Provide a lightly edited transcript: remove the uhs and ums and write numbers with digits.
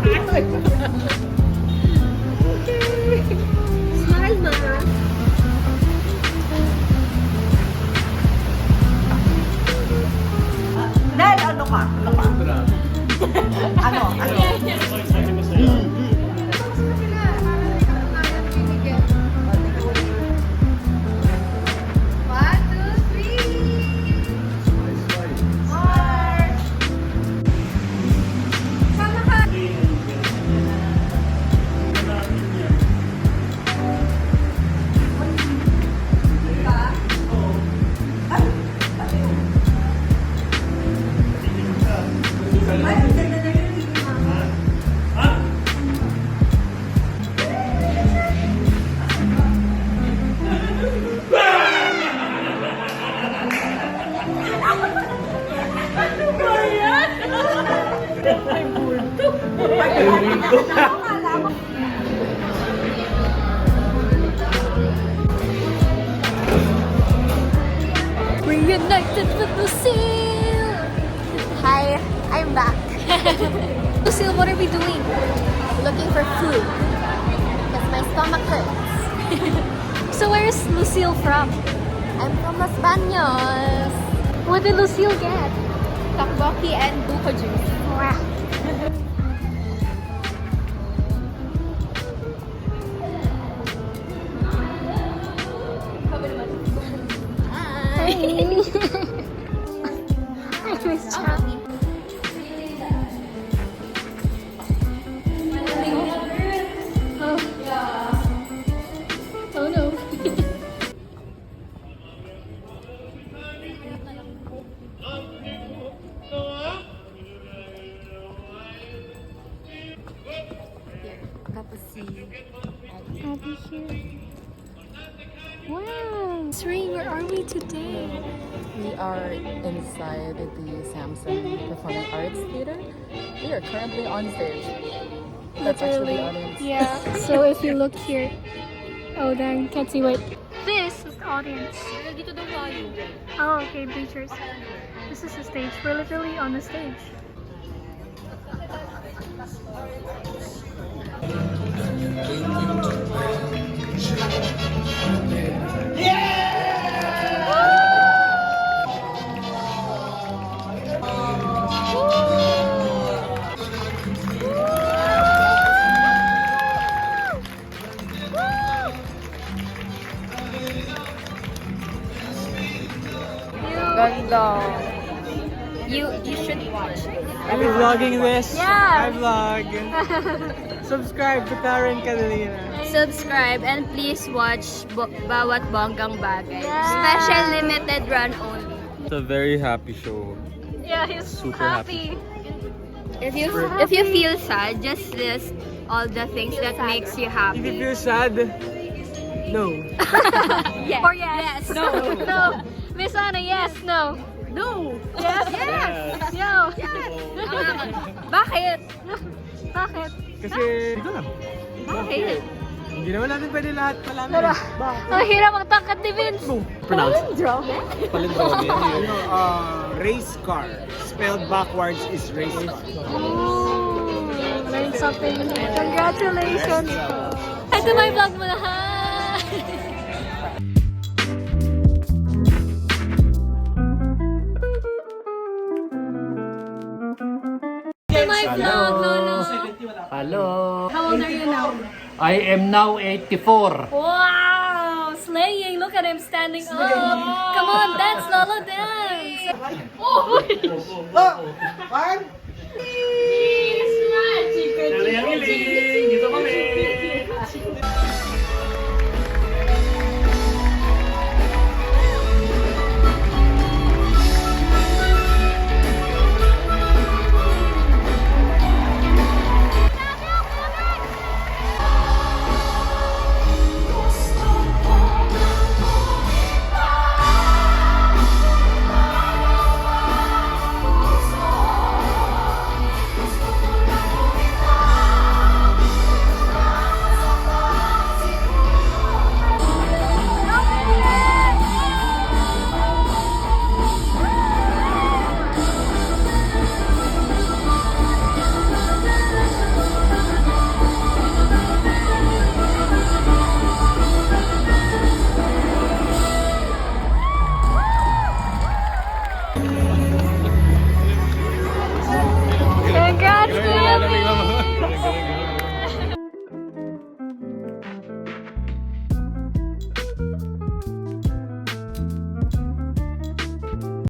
Smile, ma. Dahil ano ka? Ano ka? Ano? Ano? Reunited with Lucille! Hi, I'm back. Lucille, what are we doing? Looking for food. Because my stomach hurts. So where's Lucille from? I'm from Los Baños. What did Lucille get? Tteokbokki and buko juice. Wow. I miss Charlie. Oh no. Tapos si Abby here. Wow! Sri, where are we today? We are inside the Samson Performing Arts Theater. We are currently on stage. That's actually the audience. Yeah, so if you look here, oh dang, can't see what. This is the audience. Oh, okay, bleachers. This is the stage. We're literally on the stage. Ganda. You should watch. Are we vlogging this? Yeah. I vlog. Subscribe to Karen Catalina. Subscribe and please watch Bawat Bonggang Bagay. Yeah. Special limited run only. It's a very happy show. Yeah, he's Super happy. If you feel sad, just list all the things that makes you If happy. you feel sad, no. Yes. Or yes. No. No. Miss Anna, yes, no. No. Yes. Yes. No. Bakit? Bakit? Kasi, hindi ko alam. Bakit? Hindi naman natin pwede lahat malaman. Tara. Ang hirap magtangkat ni Vince. Pronounce. Palindrome? Palindrome. Race car. Spelled backwards is race car. Ooh, learn something. Congratulations. Ito my vlog mo na, ha? Ito my vlog, Lolo. Hello. How old are you now? I am now 84. Wow! Slaying! Look at him standing up! Come on, dance, Lolo, dance! Oh! Oh!